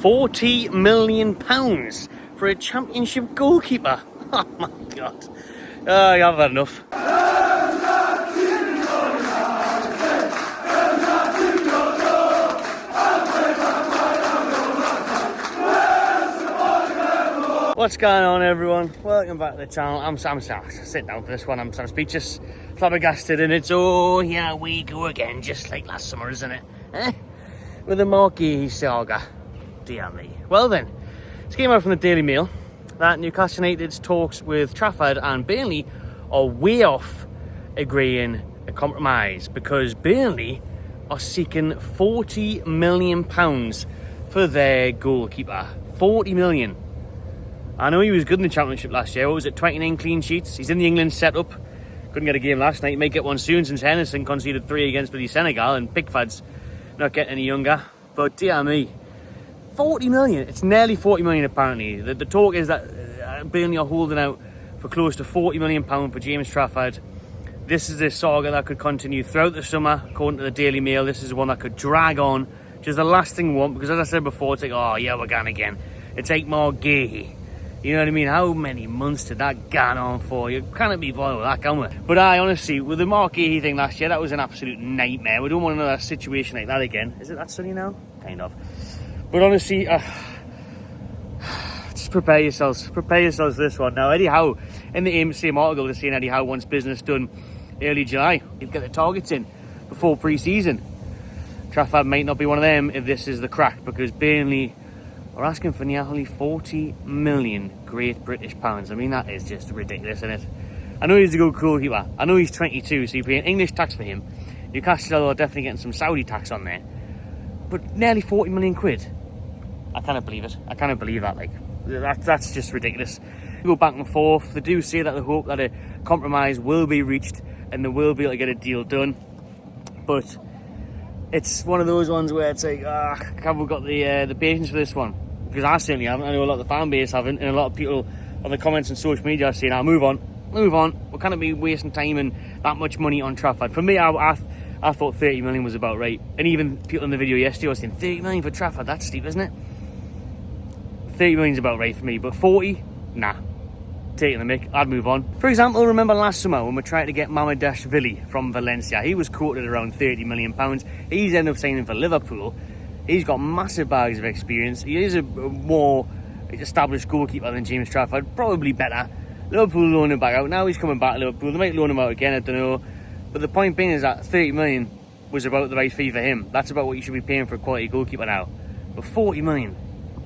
£40 million for a championship goalkeeper. Oh my god. I've had enough. What's going on, everyone? Welcome back to the channel. I'm sit down for this one. I'm speechless, flabbergasted, and it's here we go again, just like last summer, isn't it? With the marquee saga. Dear me. Well then, this came out from the Daily Mail that Newcastle United's talks with Trafford and Burnley are way off agreeing a compromise because Burnley are seeking £40 million for their goalkeeper. 40 million. I know he was good in the Championship last year. What was it, 29 clean sheets? He's in the England setup. Couldn't get a game last night. He might get one soon since Henderson conceded 3 against bloody Senegal and Pickford's not getting any younger. But dear me, 40 million. It's nearly 40 million apparently. The talk is that Burnley are holding out for close to £40 million for James Trafford. This is a saga that could continue throughout the summer. According to the Daily Mail, this is one that could drag on, which is the last thing we want, because as I said before, it's like, oh yeah, we're going again. It's like more gay. You know what I mean? How many months did that go on for? You can't be bothered with that, can we? But honestly, with the Mark Gahey thing last year, that was an absolute nightmare. We don't want another situation like that again. Is it that sunny now? Kind of. But honestly, just prepare yourselves. Prepare yourselves for this one. Now, Eddie Howe, in the same article, they're saying Eddie Howe wants business done early July. He'll get the targets in before pre-season. Trafford might not be one of them if this is the crack, because Burnley are asking for nearly 40 million Great British pounds. I mean, that is just ridiculous, isn't it? I know he's a good goalkeeper. I know he's 22, so you're paying English tax for him. Newcastle are definitely getting some Saudi tax on there. But nearly 40 million quid. I cannot believe it. I cannot believe that. Like, that's just ridiculous. We go back and forth. They do say that they hope that a compromise will be reached and they will be able to get a deal done. But it's one of those ones where it's like, have we got the patience for this one? Because I certainly haven't. I know a lot of the fan base haven't, and a lot of people on the comments on social media are saying, move on. We can't be wasting time and that much money on Trafford. For me, I thought 30 million was about right. And even people in the video yesterday were saying, 30 million for Trafford, that's steep, isn't it? 30 million's about right for me, but 40? Nah. Taking the mick, I'd move on. For example, remember last summer when we tried to get Mamardashvili from Valencia? He was quoted around £30 million. He's ended up signing for Liverpool. He's got massive bags of experience. He is a more established goalkeeper than James Trafford, probably better. Liverpool loaned him back out. Now he's coming back to Liverpool. They might loan him out again, I don't know. But the point being is that 30 million was about the right fee for him. That's about what you should be paying for a quality goalkeeper now. But 40 million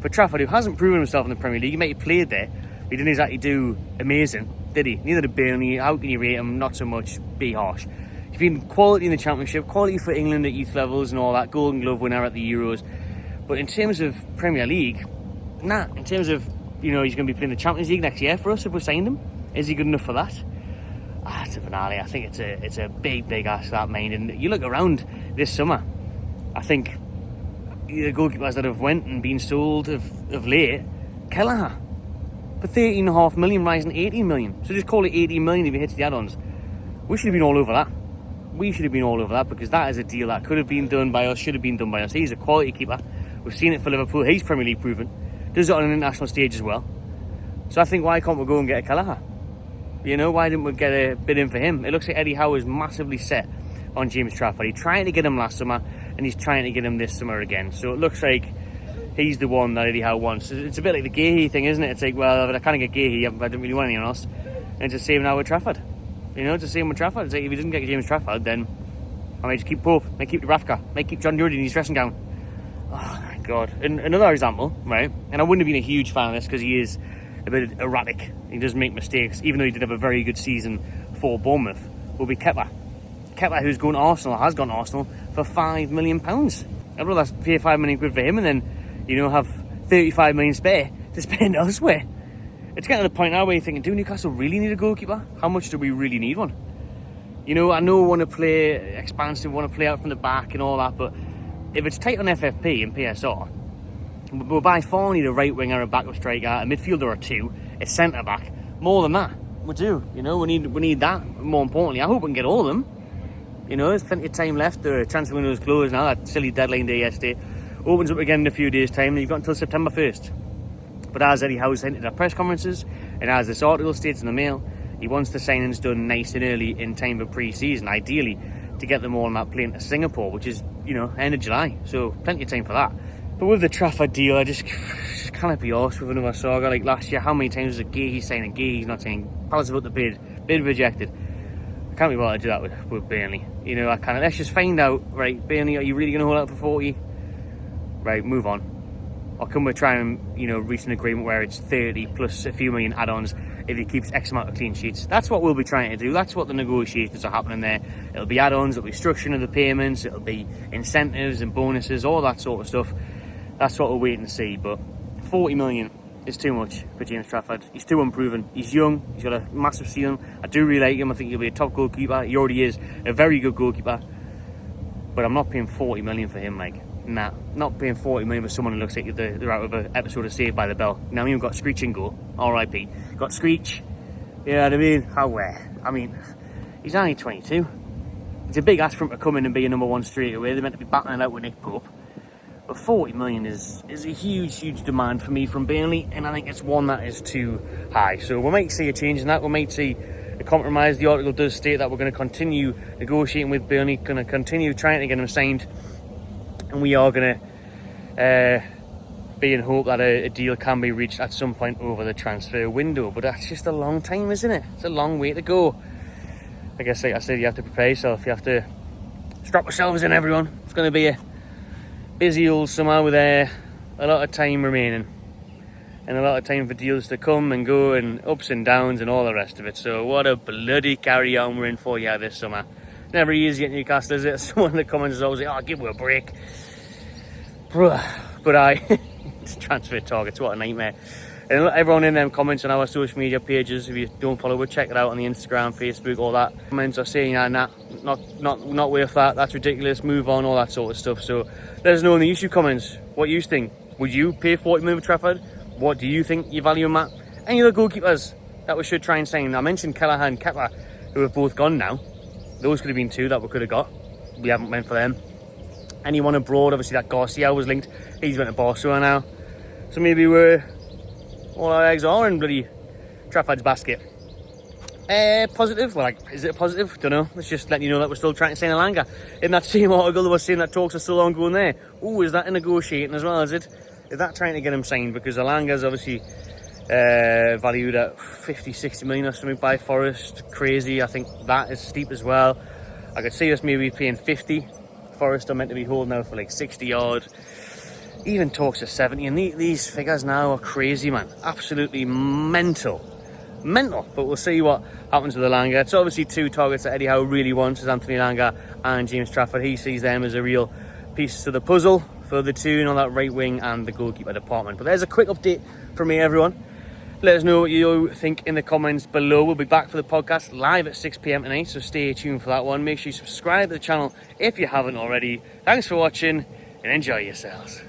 for Trafford, who hasn't proven himself in the Premier League. He might have played there, but he didn't exactly do amazing, did he? Neither did Burnley. How can you rate him? Not so much. Be harsh. He's been quality in the Championship, quality for England at youth levels and all that, Golden Glove winner at the Euros. But in terms of Premier League, nah. In terms of, he's going to be playing the Champions League next year for us if we signed him. Is he good enough for that? It's a finale. I think it's a big ask, that mind. And you look around this summer, I think the goalkeepers that have went and been sold of late, Kelleher for 13.5 million, rising 18 million. So just call it 18 million if he hits the add-ons. We should have been all over that. Because that is a deal that could have been done by us, should have been done by us. He's a quality keeper. We've seen it for Liverpool. He's Premier League proven. Does it on an international stage as well. So I think, why can't we go and get a Kelleher? Why didn't we get a bid in for him? It looks like Eddie Howe is massively set on James Trafford. He's trying to get him last summer and he's trying to get him this summer again. So it looks like he's the one that Eddie Howe wants. It's a bit like the Gahey thing, isn't it? It's like, well, if I can't get Gahey, I don't really want anyone else. And it's the same now with Trafford. It's the same with Trafford. It's like, if he doesn't get James Trafford, then I might just keep Pope, might keep Dubravka, might keep John Jordan in his dressing gown. Oh my God. And another example, right? And I wouldn't have been a huge fan of this because he is a bit erratic. He does make mistakes, even though he did have a very good season for Bournemouth, will be Kepa. Kepa, who's going to Arsenal, has gone to Arsenal for £5 million. I'd rather pay £5 million quid for him and then, have 35 million spare to spend elsewhere. It's getting to the point now where you're thinking, do Newcastle really need a goalkeeper? How much do we really need one? I know we want to play expansive, want to play out from the back and all that, but if it's tight on FFP and PSR, we by far need a right winger, a backup striker, a midfielder or two, a centre back. More than that, we do. We need that. More importantly, I hope we can get all of them. There's plenty of time left. The transfer window is closed now. That silly deadline day yesterday Opens up again in a few days' time, and you've got until September 1st. But as Eddie Howe's hinted at press conferences, and as this article states in the Mail, he wants the signings done nice and early in time for pre-season, ideally to get them all on that plane to Singapore, which is, end of July, so plenty of time for that. But with the Trafford deal, I just can't be arsed with another saga like last year. How many times was it he's signing, he's not saying, Palace about the bid rejected. I can't be bothered to do that with Burnley. Let's just find out, right, Burnley, are you really going to hold out for 40? Right, move on. Or can we try and, reach an agreement where it's 30 plus a few million add-ons if he keeps X amount of clean sheets? That's what we'll be trying to do. That's what the negotiations are happening there. It'll be add-ons, it'll be structuring of the payments, it'll be incentives and bonuses, all that sort of stuff. That's what we're waiting to see. But 40 million is too much for James Trafford. He's too unproven. He's young. He's got a massive ceiling. I do really like him. I think he'll be a top goalkeeper. He already is a very good goalkeeper. But I'm not paying 40 million for him, like. Nah, not paying 40 million for someone who looks like they're out of an episode of Saved by the Bell. Now you've got Screech and Go, R.I.P. Got Screech, you know what I mean? He's only 22. It's a big ask for him to come in and be a number one straight away. They're meant to be battling it out with Nick Pope. But 40 million is a huge demand for me from Burnley, and I think it's one that is too high. So we might see a change in that. We might see a compromise. The article does state that we're going to continue negotiating with Burnley, going to continue trying to get him signed. And we are going to be in hope that a deal can be reached at some point over the transfer window. But that's just a long time, isn't it? It's a long way to go. I guess, like I said, you have to prepare yourself. You have to strap yourselves in, everyone. It's going to be a busy old summer with a lot of time remaining. And a lot of time for deals to come and go and ups and downs and all the rest of it. So what a bloody carry on we're in for this summer. It's never easy at Newcastle, is it? Someone in the comments is always like, give me a break. But transfer targets, what a nightmare. And everyone in them comments on our social media pages, if you don't follow it, check it out on the Instagram, Facebook, all that. Comments are saying, not worth that, that's ridiculous, move on, all that sort of stuff. So let us know in the YouTube comments what you think. Would you pay 40 million for Trafford? What do you think you value him at? Any other goalkeepers that we should try and sign? I mentioned Kelleher and Kepler, who have both gone now. Those could have been two that we could have got. We haven't went for them. Anyone abroad, obviously that Garcia was linked. He's went to Barcelona now. So maybe all our eggs are in bloody Trafford's basket. Positive? Well, is it a positive? Don't know. Let's just let you know that we're still trying to sign Elanga. In that same article, they were saying that talks are still ongoing there. Oh, is that a negotiating as well, is it? Is that trying to get him signed? Because Elanga's obviously valued at 50, 60 million or something by Forest. Crazy. I think that is steep as well. I could see us maybe paying 50. Forest are meant to be holding out for like 60 odd. Even talks of 70. And these figures now are crazy, man. Absolutely mental. But we'll see what happens with Elanga. It's obviously two targets that Eddie Howe really wants, is Anthony Elanga and James Trafford. He sees them as a real piece to the puzzle for the Toon on that right wing and the goalkeeper department. But there's a quick update from me, everyone. Let us know what you think in the comments below. We'll be back for the podcast live at 6 p.m. tonight, so stay tuned for that one. Make sure you subscribe to the channel if you haven't already. Thanks for watching and enjoy yourselves.